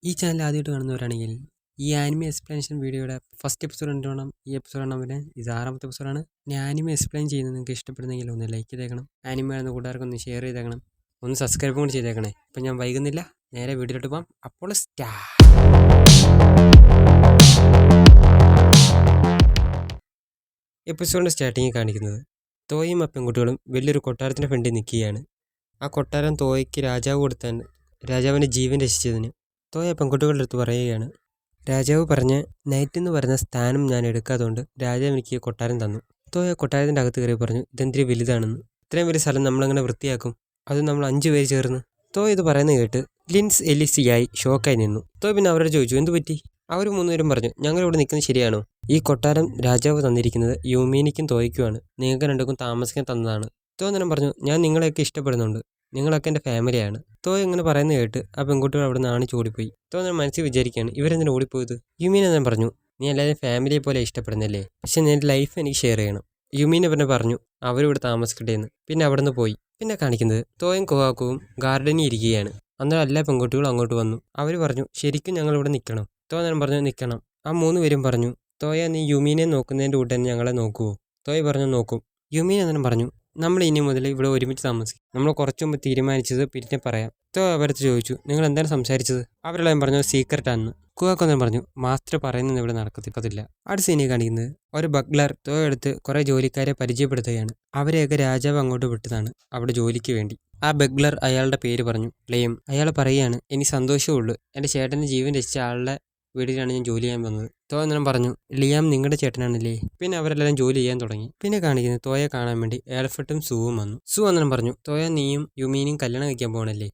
ഈ ചാനൽ ആദ്യമായിട്ട് കാണുന്നവരാണെങ്കിൽ ഈ ആനിമെ എക്സ്പ്ലനേഷൻ വീഡിയോയുടെ ഫസ്റ്റ് എപ്പിസോഡ് കണ്ടുവേണം ഈ എപ്പിസോഡ് കാണാൻ. ഇത് 6ാമത്തെ എപ്പിസോഡാണ്. ഞാൻ ആനിമെ എക്സ്പ്ലെയിൻ ചെയ്യുന്നത് നിങ്ങൾക്ക് ഇഷ്ടപ്പെടുന്നെങ്കിൽ ഒന്ന് ലൈക്ക് ചെയ്തേക്കണം. ആനിമെ എന്ന കൂട്ടുകാർക്കൊന്ന് ഷെയർ ചെയ്തേക്കണം. ഒന്ന് സബ്സ്ക്രൈബും കൂടി ചെയ്തേക്കണേ. അപ്പം ഞാൻ വൈകുന്നില്ല, നേരെ വീഡിയോയിലോട്ട് പോകാം. അപ്പോൾ എപ്പിസോഡിൻ്റെ സ്റ്റാർട്ടിങ്ങിൽ കാണിക്കുന്നത് തോയും ആ പെൺകുട്ടികളും വലിയൊരു കൊട്ടാരത്തിൻ്റെ ഫ്രണ്ടിൽ നിൽക്കുകയാണ്. ആ കൊട്ടാരം തോയ്ക്ക് രാജാവ് കൊടുത്താണ്, രാജാവിൻ്റെ ജീവൻ രക്ഷിച്ചതിന്. തോയ പെൺകുട്ടികളുടെ അടുത്ത് പറയുകയാണ്, രാജാവ് പറഞ്ഞ നൈറ്റ് എന്ന് പറഞ്ഞ സ്ഥാനം ഞാൻ എടുക്കാത്തതുകൊണ്ട് രാജാവ് എനിക്ക് കൊട്ടാരം തന്നു. തോയ കൊട്ടാരത്തിൻ്റെ അകത്ത് കയറി പറഞ്ഞു, ഇതെന്തിരി വലുതാണെന്ന്. ഇത്രയും വലിയ സ്ഥലം നമ്മളങ്ങനെ വൃത്തിയാക്കും, അത് നമ്മൾ 5 പേര് ചേർന്ന്. തോയ ഇത് പറയുന്നത് കേട്ട് ലിൻസ് എലിസിയായി ഷോക്കായി നിന്നു. തോയ പിന്നെ അവരോട് ചോദിച്ചു, എന്ത് പറ്റി? അവർ 3 പേരും പറഞ്ഞു, ഞങ്ങളിവിടെ നിൽക്കുന്നത് ശരിയാണോ? ഈ കൊട്ടാരം രാജാവ് തന്നിരിക്കുന്നത് യൂമീനിക്കും തോയ്ക്കുമാണ്, നിങ്ങൾക്ക് രണ്ടുക്കും താമസിക്കാൻ തന്നതാണ്. തോയ തന്നെ പറഞ്ഞു, ഞാൻ നിങ്ങളെയൊക്കെ ഇഷ്ടപ്പെടുന്നുണ്ട്, നിങ്ങളൊക്കെ എൻ്റെ ഫാമിലിയാണ്. തോയ ഇങ്ങനെ പറയുന്നത് കേട്ട് ആ പെൺകുട്ടികൾ അവിടെ നിന്ന് ഓടിപ്പോയി. തോയ മനസ്സിൽ വിചാരിക്കുകയാണ്, ഇവരെന്തിനാണ് ഓടിപ്പോയത്? യുമീന തന്നെ പറഞ്ഞു, നീ എല്ലാവരും ഫാമിലിയെ പോലെ ഇഷ്ടപ്പെടുന്നല്ലേ, പക്ഷെ നിന്റെ ലൈഫ് എനിക്ക് ഷെയർ ചെയ്യണം. യുമീന പിന്നെ പറഞ്ഞു അവരിവിടെ താമസിക്കട്ടെ എന്ന്. പിന്നെ അവിടെ നിന്ന് പോയി. പിന്നെ കാണിക്കുന്നത് തോയും കൊഹാക്കുവും ഗാർഡനിൽ ഇരിക്കുകയാണ്. അന്നേരം എല്ലാ പെൺകുട്ടികളും അങ്ങോട്ട് വന്നു. അവർ പറഞ്ഞു, ശരിക്കും ഞങ്ങൾ ഇവിടെ നിൽക്കണം. തോയ തന്നെ പറഞ്ഞു, നിൽക്കണം. ആ 3 പേരും പറഞ്ഞു, തോയ നീ യുമീനെ നോക്കുന്നതിൻ്റെ കൂടെ തന്നെ ഞങ്ങളെ നോക്കുമോ? തോയ പറഞ്ഞു, നോക്കും. യുമീന തന്നെ പറഞ്ഞു, നമ്മൾ ഇനി മുതൽ ഇവിടെ ഒരുമിച്ച് താമസിക്കും, നമ്മൾ കുറച്ചു മുമ്പ് തീരുമാനിച്ചത് പിന്നെ പറയാം. തോയ അവരടുത്ത് ചോദിച്ചു, നിങ്ങൾ എന്താണ് സംസാരിച്ചത്? അവരെല്ലാം പറഞ്ഞു, സീക്രട്ടാണെന്ന്. കുവാക്കൊന്നും പറഞ്ഞു, മാസ്റ്റർ പറയുന്നത് ഇവിടെ നടക്കത്തില്ല. അടുത്ത സീനിൽ കാണിക്കുന്നത് ഒരു ബഗ്ലർ തോയ എടുത്ത് കുറേ ജോലിക്കാരെ പരിചയപ്പെടുത്തുകയാണ്. അവരെയൊക്കെ രാജാവ് അങ്ങോട്ട് വിട്ടതാണ് അവിടെ ജോലിക്ക് വേണ്ടി. ആ ബഗ്ലർ അയാളുടെ പേര് പറഞ്ഞു, ലെയം. അയാൾ പറയുകയാണ്, എനിക്ക് സന്തോഷമുള്ളൂ, എൻ്റെ ചേട്ടൻ്റെ ജീവൻ രക്ഷിച്ച ആളുടെ വീട്ടിലാണ് ഞാൻ ജോലി ചെയ്യാൻ വന്നത്. തോയ അന്നേരം പറഞ്ഞു, ലിയാം നിങ്ങളുടെ ചേട്ടനാണല്ലേ? പിന്നെ അവരെല്ലാം ജോലി ചെയ്യാൻ തുടങ്ങി. പിന്നെ കാണിക്കുന്നത് തോയെ കാണാൻ വേണ്ടി ആൽഫ്രഡും സൂവും വന്നു. സൂ അന്നേരം പറഞ്ഞു, തോയ നീയും യുമീനും കല്യാണം കഴിക്കാൻ പോകണല്ലേ?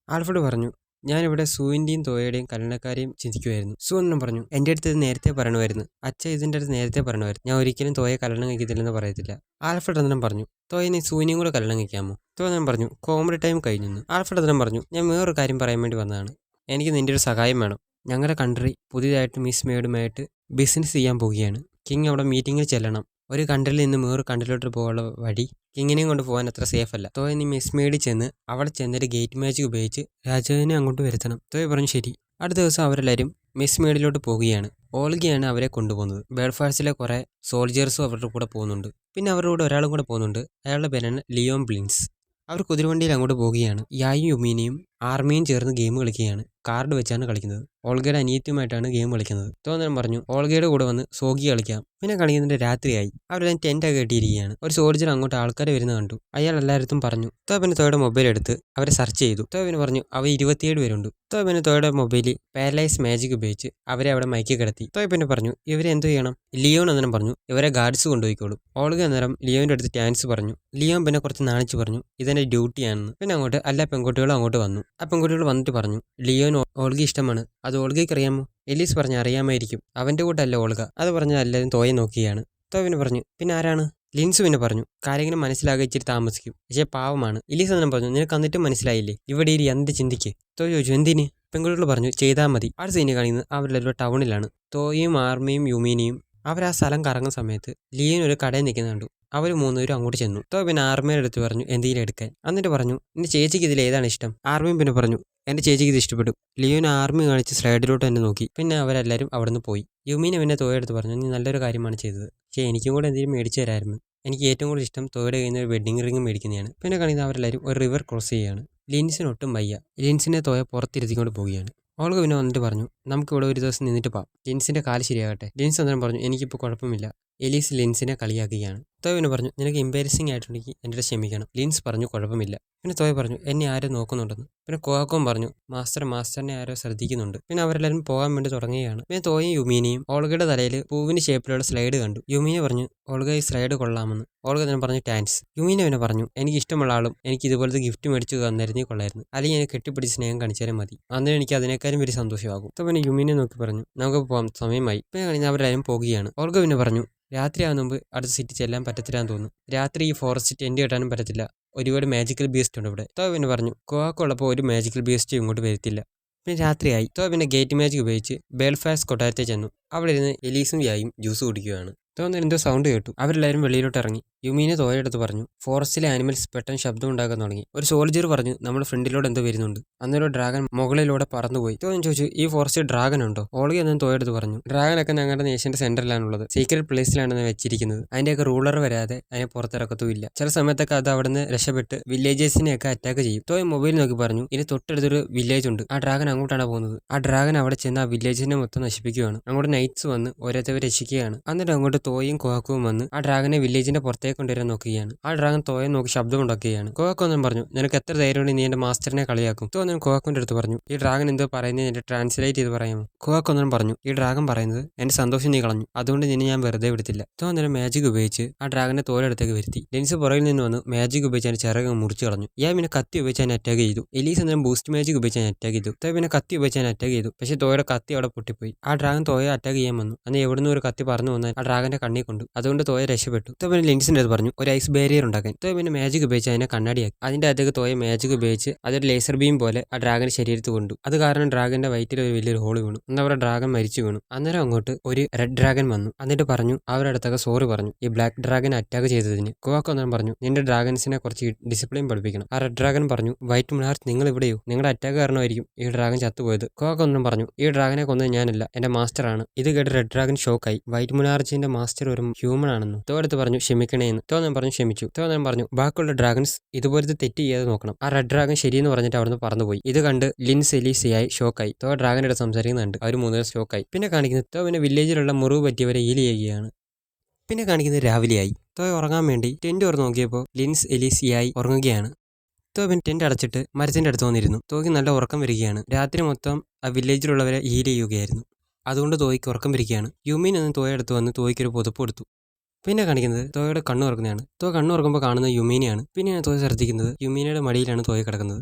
ആൽഫ്രഡ് പറഞ്ഞു, ഞാനിവിടെ സൂവിൻ്റെയും തോയയുടെയും കല്യാണക്കാരെയും ചിന്തിക്കുമായിരുന്നു. സൂ അന്നേരം പറഞ്ഞു, എൻ്റെ അടുത്ത് ഇത് നേരത്തെ പറയണമായിരുന്നു, അച്ഛൻ ഇതിൻ്റെ അടുത്ത് നേരത്തെ പറയണമായിരുന്നു, ഞാൻ ഒരിക്കലും തോയെ കല്യാണം കഴിക്കത്തില്ലെന്ന് പറയത്തില്ല. ആൽഫ്രഡ് അന്നേരം പറഞ്ഞു, തോയ നീ സൂവിനെയും കൂടെ കല്യാണം കഴിക്കാമോ? തോയ അന്നേരം പറഞ്ഞു, കോമഡി ടൈം കഴിഞ്ഞു. ആൽഫ്രഡ് അന്നേരം പറഞ്ഞു, ഞാൻ വേറൊരു കാര്യം പറയാൻ വേണ്ടി വന്നതാണ്, എനിക്ക് നിൻ്റെ ഒരു സഹായം വേണം. ഞങ്ങളുടെ കൺട്രി പുതിയതായിട്ട് മിസ് മേഡുമായിട്ട് ബിസിനസ് ചെയ്യാൻ പോവുകയാണ്. കിങ് അവിടെ മീറ്റിങ്ങിൽ ചെല്ലണം. ഒരു കൺട്രിയിൽ നിന്ന് വേറൊരു കൺട്രിയിലോട്ട് പോകാനുള്ള വഴി കിങ്ങിനെയും കൊണ്ട് പോകാൻ അത്ര സേഫ് അല്ല. തോയ നീ മിസ് മേഡിൽ ചെന്ന് അവിടെ ചെന്നൊരു ഗേറ്റ് മാജിക് ഉപയോഗിച്ച് രാജാവിനെ അങ്ങോട്ട് വരുത്തണം. തോയ പറഞ്ഞു, ശരി. അടുത്ത ദിവസം അവരെല്ലാവരും മിസ് മേഡിലോട്ട് പോവുകയാണ്. ഓൾഗയാണ് അവരെ കൊണ്ടുപോകുന്നത്. ബേൾഫാഴ്സിലെ കുറേ സോൾജിയേഴ്സും അവരുടെ കൂടെ പോകുന്നുണ്ട്. പിന്നെ അവരുടെ കൂടെ ഒരാളും കൂടെ പോകുന്നുണ്ട്. അയാളുടെ പേരാണ് ലിയോൺ ബ്ലിൻസ്. അവർ കുതിരവണ്ടിയിൽ അങ്ങോട്ട് പോവുകയാണ്. യായും യുമീനയും ആർമിയും ചേർന്ന് ഗെയിം കളിക്കുകയാണ്. കാർഡ് വെച്ചാണ് കളിക്കുന്നത്. ഓൾഗയുടെ അനിയത്തിയുമായിട്ടാണ് ഗെയിം കളിക്കുന്നത്. തോന്നരം പറഞ്ഞു, ഓൾഗയുടെ കൂടെ വന്ന് സോഗി കളിക്കാം. പിന്നെ കളിക്കുന്നതിന്റെ രാത്രിയായി. അവരെല്ലാം ടെൻ്റൊക്കെ കെട്ടിയിരിക്കുകയാണ്. ഒരു സോൾജർ അങ്ങോട്ട് ആൾക്കാരെ വരുന്നത് കണ്ടു. അയാൾ എല്ലായിടത്തും പറഞ്ഞു. പിന്നെ തോയുടെ മൊബൈൽ എടുത്ത് അവരെ സെർച്ച് ചെയ്തു. പിന്നെ പറഞ്ഞു, അവർ 27 പേരുണ്ട്. പിന്നെ തോയുടെ മൊബൈലിൽ പാരലൈസ് മാജിക് ഉപയോഗിച്ച് അവരെ അവിടെ മയക്കി കിടത്തി. പിന്നെ പറഞ്ഞു, ഇവരെ എന്ത് ചെയ്യണം? ലിയോൺ അന്നേരം പറഞ്ഞു, ഇവരെ ഗാർഡ്സ് കൊണ്ടുപോയിക്കോളും. ഓൾഗ അന്നേരം ലിയോന്റെ അടുത്ത് ടാൻസ് പറഞ്ഞു. ലിയോൺ പിന്നെ കുറച്ച് നാണിച്ച് പറഞ്ഞു, ഇതെന്റെ ഡ്യൂട്ടിയാണെന്ന്. പിന്നെ അങ്ങോട്ട് എല്ലാ പെൺകുട്ടികളും അങ്ങോട്ട് വന്നു. ആ പെൺകുട്ടികൾ വന്നിട്ട് പറഞ്ഞു, ലിയോൻ ഓൾഗ ഇഷ്ടമാണ്, അത് ഓൾഗയ്ക്ക് അറിയാമോ? എലീസ് പറഞ്ഞു, അറിയാമായിരിക്കും, അവന്റെ കൂട്ടല്ല ഓൾഗ. അത് പറഞ്ഞാൽ എല്ലാവരും തോയെ നോക്കുകയാണ്. പിന്നെ പറഞ്ഞു, പിന്നെ ആരാണ്? ലിൻസ് പിന്നെ പറഞ്ഞു, കാര്യങ്ങളും മനസ്സിലാകെ ഇച്ചിരി താമസിക്കും, പക്ഷേ പാവമാണ്. എലീസ് തന്നെ പറഞ്ഞു, നിനക്ക് എന്നിട്ടും മനസ്സിലായില്ലേ, ഇവിടെ ഇരി, എന്ത് ചിന്തിക്ക്. തോയ ചോദിച്ചു, എന്തിന്? പെൺകുട്ടികൾ പറഞ്ഞു, ചെയ്താൽ മതി. അടുത്ത സീനിൽ കാണിക്കുന്നത് അവരെല്ലാവരും ടൗണിലാണ്. തോയും ആർമിയും യുമീനിയും അവർ ആ സ്ഥലം കറങ്ങുന്ന സമയത്ത് ലിയൻ ഒരു കടയിൽ നിൽക്കുന്ന കണ്ടു. അവർ 3 പേരും അങ്ങോട്ട് ചെന്നു. പിന്നെ ആർമിയുടെ അടുത്ത് പറഞ്ഞു എന്തെങ്കിലും എടുക്കാൻ. എന്നിട്ട് പറഞ്ഞു, എൻ്റെ ചേച്ചിക്ക് ഇതിൽ ഏതാണ് ഇഷ്ടം? ആർമിയും പിന്നെ പറഞ്ഞു, എൻ്റെ ചേച്ചിക്ക് ഇത് ഇഷ്ടപ്പെട്ടു. ലിയോൻ ആർമി കാണിച്ച് സ്ലൈഡിലോട്ട് തന്നെ നോക്കി. പിന്നെ അവരെല്ലാവരും അവിടെ നിന്ന് പോയി. യുമീന പിന്നെ തോയുടെ അടുത്ത് പറഞ്ഞു, നീ നല്ലൊരു കാര്യമാണ് ചെയ്തത്, പക്ഷേ എനിക്കും കൂടെ എന്തെങ്കിലും മേടിച്ചു തരായിരുന്നു. എനിക്ക് ഏറ്റവും കൂടുതൽ ഇഷ്ടം തോയുടെ കയ്യിൽ നിന്ന് ഒരു വെഡിങ് റിംഗ് മേടിക്കുന്നതാണ്. പിന്നെ കാണിക്കുന്നത് അവരെല്ലാവരും ഒരു റിവർ ക്രോസ് ചെയ്യുകയാണ്. ലിൻസിനൊട്ടും വയ്യ. ലിൻസിനെ തോയ പുറത്തിരുത്തിക്കൊണ്ട് പോവുകയാണ്. ഓൾക്ക് പിന്നെ വന്നിട്ട് പറഞ്ഞു, നമുക്കിവിടെ ഒരു ദിവസം നിന്നിട്ട് പോവാം, ലിൻസിൻ്റെ കാല് ശരിയാകട്ടെ. ലിൻസ് അന്നേരം പറഞ്ഞു, എനിക്കിപ്പോൾ കുഴപ്പമില്ല. എലീസ് ലിൻസിനെ കളിയാക്കുകയാണ്. തോയ പിന്നെ പറഞ്ഞു, നിനക്ക് എംബാരസിങ് ആയിട്ടുണ്ടെങ്കിൽ എൻ്റെ അടുത്ത് ക്ഷമിക്കണം. ലിൻസ് പറഞ്ഞു, കുഴപ്പമില്ല. പിന്നെ തോയ പറഞ്ഞു, എന്നെ ആരോ നോക്കുന്നുണ്ടെന്ന്. പിന്നെ കോവാക്കോം പറഞ്ഞു, മാസ്റ്ററിനെ ആരോ ശ്രദ്ധിക്കുന്നുണ്ട്. പിന്നെ അവരെല്ലാവരും പോകാൻ വേണ്ടി തുടങ്ങുകയാണ്. പിന്നെ തോയും യുമീനയും ഓൾഗയുടെ തലയിൽ പൂവിന് ഷേപ്പിലുള്ള സ്ലൈഡ് കണ്ടു. യുമീന പറഞ്ഞു, ഓൾഗ ഈ സ്ലൈഡ് കൊള്ളാമെന്ന്. ഓൾഗ തന്നെ പറഞ്ഞു, ടാൻസ്. യുമീന പിന്നെ പറഞ്ഞു, എനിക്ക് ഇഷ്ടമുള്ള ആളും എനിക്ക് ഇതുപോലത്തെ ഗിഫ്റ്റ് മേടിച്ചു തന്നിരുന്നേ കൊള്ളായിരുന്നു, അല്ലെങ്കിൽ എനിക്ക് കെട്ടിപ്പിടിച്ച് സ്നേഹം കാണിച്ചാലും മതി, അന്നേരം എനിക്ക് അതിനേക്കാളും വലിയ സന്തോഷമാകും. പിന്നെ യുമീനെ നോക്കി പറഞ്ഞു, നമുക്ക് പോകാം, സമയമായി. പിന്നെ കഴിഞ്ഞ് അവരെല്ലാവരും പോകുകയാണ്. ഓൾഗ പിന്നെ പറഞ്ഞു, രാത്രിയാകുന്ന മുമ്പ് അടുത്ത സിറ്റി ചെല്ലാൻ പറ്റത്തില്ലാന്ന് തോന്നുന്നു. രാത്രി ഈ ഫോറസ്റ്റ് ടെൻ്റ് കെട്ടാനും പറ്റത്തില്ല, ഒരുപാട് മാജിക്കൽ ബീസ്റ്റ് ഉണ്ട് ഇവിടെ. പിന്നെ പറഞ്ഞു, കോവാക്കുള്ളപ്പോൾ ഒരു മാജിക്കൽ ബീസ്റ്റ് ഇങ്ങോട്ട് വരത്തില്ല. പിന്നെ രാത്രിയായി. പിന്നെ ഗേറ്റ് മാജിക് ഉപയോഗിച്ച് ബേൾഫാസ്റ്റ് കൊട്ടാരത്തിൽ ചെന്നു. അവിടെ ഇരുന്ന് എലീസും യായും ജ്യൂസ് കുടിക്കുകയാണ്. തോന്നുന്നു എന്തോ സൗണ്ട് കേട്ടു. അവരെല്ലാവരും വെളിയിലോട്ട് ഇറങ്ങി. യുമീനെ തോയ എടുത്ത് പറഞ്ഞു ഫോറസ്റ്റിലെ ആനിമൽസ് പെട്ടെന്ന് ശബ്ദം ഉണ്ടാക്കാൻ തുടങ്ങി. ഒരു സോൾജിയർ പറഞ്ഞു നമ്മൾ ഫ്രണ്ടിലൂടെ എന്തോ വരുന്നുണ്ട്. അന്നൊരു ഡ്രാഗൺ മുകളിലൂടെ പറന്നുപോയി. തോയൻ ചോദിച്ചു ഈ ഫോറസ്റ്റിൽ ഡ്രാഗൺ ഉണ്ടോ? ഓളി എന്നും തോയ എടുത്ത് പറഞ്ഞു ഡ്രാഗനൊക്കെ ഞങ്ങളുടെ നേഷന്റെ സെന്ററിലാണുള്ളത്, സീക്രട്ട് പ്ലേസിലാണ് വെച്ചിരിക്കുന്നത്. അതിന്റെയൊക്കെ റൂളർ വരാതെ അതിനെ പുറത്തിറക്കത്തുമില്ല. ചില സമയത്തൊക്കെ അത് അവിടെ നിന്ന് രക്ഷപ്പെട്ട് വില്ലേജസിനെയൊക്കെ അറ്റാക്ക് ചെയ്യും. തോയ മൊബൈൽ നോക്കി പറഞ്ഞു ഇനി തൊട്ടടുത്തൊരു വില്ലേജ് ഉണ്ട്, ആ ഡ്രാഗൺ അങ്ങോട്ടാണ് പോകുന്നത്. ആ ഡ്രാഗൺ അവിടെ ചെന്ന് ആ വില്ലേജിനെ മൊത്തം നശിപ്പിക്കുകയാണ്. അങ്ങോട്ട് നൈറ്റ്സ് വന്ന് ഓരോരുത്തവരെ രക്ഷിക്കുകയാണ്. എന്നിട്ട് അങ്ങോട്ട് തോയും കോഹക്കും വന്ന് ആ ഡ്രാഗനെ വില്ലേജിന്റെ പുറത്തേക്ക് കൊണ്ടുവരാൻ നോക്കുകയാണ്. ആ ഡ്രാഗൺ തോയെ നോക്കി ശബ്ദം ഉണ്ടാക്കുകയാണ്. കോഹക്കൊന്നും പറഞ്ഞു നിനക്ക് എത്ര ധൈര്യമുണ്ട് നീ എന്റെ മാസ്റ്ററിനെ കളിയാക്കും. തോന്നും കോഹക്കിന്റെ അടുത്ത് പറഞ്ഞു ഈ ഡ്രാഗൺ എന്തോ പറയുന്നത് എന്റെ ട്രാൻസ്ലേറ്റ് ചെയ്ത് പറയാമോ? കോഹക്കൊന്നും പറഞ്ഞു ഈ ഡ്രാഗൺ പറയുന്നത് എന്റെ സന്തോഷം നീ കളഞ്ഞു, അതുകൊണ്ട് നിന്നെ ഞാൻ വെറുതെ വിടത്തില്ല. തോന്നേരം മാജിക് ഉപയോഗിച്ച് ആ ഡ്രാഗനെ തോരടുത്തേക്ക് വരുത്തി. ലെൻസ് പുറകിൽ നിന്ന് വന്ന് മാജിക് ഉപയോഗിച്ച് അതിന്റെ ചിറക് മുറിച്ചു കളഞ്ഞു. ഞാൻ പിന്നെ കത്തി ഉപയോഗിച്ച് അതിനെ അറ്റാക്ക് ചെയ്തു. എലീസ് എന്നേരം ബൂസ്റ്റ് മാജിക് ഉപയോഗിച്ച് ഞാൻ അറ്റാക്ക് ചെയ്തു. തോയ പിന്നെ കത്തി ഉപയോഗിച്ച് ഞാൻ അറ്റാക്ക് ചെയ്തു. പക്ഷേ തോയുടെ കത്തി അവിടെ പൊട്ടിപ്പോയി. ആ ഡ്രാഗൺ തോയെ അറ്റാക്ക് ചെയ്യാൻ വന്നു. അന്ന് എവിടുന്ന് ഒരു കത്തി പറന്നു വന്നാൽ ആ ഡ്രാഗന്റെ കണ്ണിൽ കൊണ്ടു. അതുകൊണ്ട് തോയ രക്ഷപ്പെട്ടു. തോയ പിന്നെ ലെൻസിന്റെ അടുത്ത് പറഞ്ഞു ഒരു ഐസ് ബാരിയർ ഉണ്ടാക്കാൻ. തോയ പിന്നെ മാജിക് ഉപയോഗിച്ച് അതിനെ കണ്ണാടിയാക്കി. അതിന്റെ അകത്തേക്ക് തോയ മാജിക് ഉപയോഗിച്ച് അതൊരു ലേസർ ബീം പോലെ ആ ഡ്രാഗന്റെ ശരീരത്ത് കൊണ്ടു. അത് കാരണം ഡ്രാഗന്റെ വയറ്റിൽ ഒരു വലിയൊരു ഹോൾ വീണു. അന്ന് അവരുടെ ഡ്രാഗൺ മരിച്ചു വീണു. അന്നേരം അങ്ങോട്ട് ഒരു റെഡ് ഡ്രാഗൺ വന്നു. എന്നിട്ട് പറഞ്ഞു അവരുടെ അടുത്തൊക്കെ സോറി പറഞ്ഞു ഈ ബ്ലാക്ക് ഡ്രാഗൻ അറ്റാക്ക് ചെയ്തതിന്. കോവാക്കോ അന്നേരം പറഞ്ഞു നിന്റെ ഡ്രാഗൻസിനെ കുറച്ച് ഡിസിപ്ലിൻ പഠിപ്പിക്കണം. ആ റെഡ് ഡ്രാഗൺ പറഞ്ഞു വൈറ്റ് മുനാർച്ച് നിങ്ങൾ ഇവിടെയോ? നിങ്ങളുടെ അറ്റാക്ക് കാരണമായിരിക്കും ഈ ഡ്രാഗൻ ചത്തുപോയത്. കോവാക്കോ ഒന്നും പറഞ്ഞു ഈ ഡ്രാഗനെ കൊന്നത് ഞാനല്ല, എന്റെ മാസ്റ്റർ ആണ്. ഇത് കേട്ട് റെഡ് ഡ്രാഗൻ ഷോക്കായി. വൈറ്റ് മുനാർച്ചിന്റെ മാസ്റ്റർ ഒരു ഹ്യൂമൻ ആണെന്ന്. തോ അടുത്ത് പറഞ്ഞു ക്ഷമിക്കണേന്ന്. തോന്നൻ പറഞ്ഞു ക്ഷമിച്ചു. തോന്നൻ പറഞ്ഞു ബാക്കിയുള്ള ഡ്രാഗൻസ് ഇതുപോലത്തെ തെറ്റ് ചെയ്യാതെ നോക്കണം. ആ റെഡ് ഡ്രാഗൻ ശരിയെന്ന് പറഞ്ഞിട്ട് അവിടുന്ന് പറന്നുപോയി. ഇത് കണ്ട് ലിൻസ് എലീസിയായി ഷോക്കായി. തോ ഡ്രാഗനോട് സംസാരിക്കുന്നുണ്ട്. അവർ മൂന്നുപേരും ഷോക്കായി. പിന്നെ കാണിക്കുന്നത് തോ പിന്നെ വില്ലേജിലുള്ള മുറിവ് പറ്റിയവരെ ഹീൽ ചെയ്യുകയാണ്. പിന്നെ കാണിക്കുന്നത് രാവിലെയായി. തോയ ഉറങ്ങാൻ വേണ്ടി ടെന്റ് തുറന്ന് നോക്കിയപ്പോൾ ലിൻസ് എലീസിയായി ഉറങ്ങുകയാണ്. തോ പിന്നെ ടെന്റ് അടച്ചിട്ട് മരത്തിന്റെ അടുത്ത് വന്നിരുന്നു. തോയ്ക്ക് നല്ല ഉറക്കം വരികയാണ്. രാത്രി മൊത്തം ആ വില്ലേജിലുള്ളവരെ ഹീൽ ചെയ്യുകയായിരുന്നു. അതുകൊണ്ട് തോയ്ക്ക് ഉറക്കം വരികയാണ്. യുമീൻ എന്ന് തോയ അടുത്ത് വന്ന് തോയ്ക്കൊരു പുതപ്പ് കൊടുത്തു. പിന്നെ കാണിക്കുന്നത് തോയയുടെ കണ്ണു തുറക്കുന്നതാണ്. തോയ കണ്ണു തുറക്കുമ്പോൾ കാണുന്നത് യുമീനെയാണ്. പിന്നെയാണ് തോയ ശ്രദ്ധിക്കുന്നത് യുമീനയുടെ മടിയിലാണ് തോയ കിടക്കുന്നത്.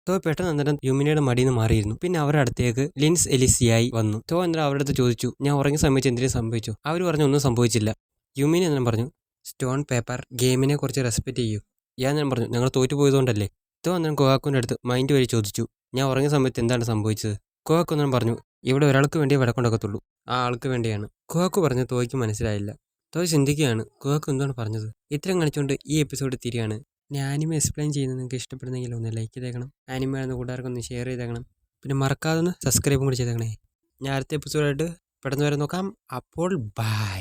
തോ പെട്ടെന്ന് അന്നേരം യുമിനയുടെ മടിയിൽ നിന്ന് മാറിയിരുന്നു. പിന്നെ അവരുടെ അടുത്തേക്ക് ലിൻസ് എലിസിയായി വന്നു. തോ അന്നേരം അവരുടെ അടുത്ത് ചോദിച്ചു ഞാൻ ഉറങ്ങിയ സമയത്ത് എന്തെങ്കിലും സംഭവിച്ചു? അവർ പറഞ്ഞു ഒന്നും സംഭവിച്ചില്ല. യുമിനി അന്നേരം പറഞ്ഞു സ്റ്റോൺ പേപ്പർ ഗെയിമിനെ കുറിച്ച് റെസ്പെക്ട് ചെയ്യൂ. ഞാൻ ഞാൻ പറഞ്ഞു ഞങ്ങൾ തോറ്റു പോയതുകൊണ്ടല്ലേ. തോ അന്നേരം കോഹാക്കുവിൻ്റെ അടുത്ത് മൈൻഡ് വഴി ചോദിച്ചു ഞാൻ ഉറങ്ങിയ സമയത്ത് എന്താണ് സംഭവിച്ചത്? കോഹാക്കു അന്നേരം പറഞ്ഞു ഇവിടെ ഒരാൾക്ക് വേണ്ടിയേ വടക്കുണ്ടാക്കത്തുള്ളൂ, ആ ആൾക്ക് വേണ്ടിയാണ്. കോഹാക്കു പറഞ്ഞു തോയ്ക്ക് മനസ്സിലായില്ല. തോയ് ചിന്തിക്കുകയാണ് കോഹാക്കു എന്താണ് പറഞ്ഞത്. ഇത്രയും കാണിച്ചുകൊണ്ട് ഈ എപ്പിസോഡ് തിരിയാണ്. ഞാൻ ആനിമ എക്സ്പ്ലെയിൻ ചെയ്യുന്നത് നിങ്ങൾക്ക് ഇഷ്ടപ്പെടുന്നെങ്കിൽ ഒന്ന് ലൈക്ക് ചെയ്തേക്കണം. ആനിമ എന്ന കൂട്ടുകാർക്കൊന്ന് ഷെയർ ചെയ്തേക്കണം. പിന്നെ മറക്കാതെ ഒന്ന് സബ്സ്ക്രൈബും കൂടി ചെയ്തേക്കണേ. ഞാൻ അടുത്ത എപ്പിസോഡായിട്ട് പെട്ടെന്ന് വരെ നോക്കാം. അപ്പോൾ ബൈ.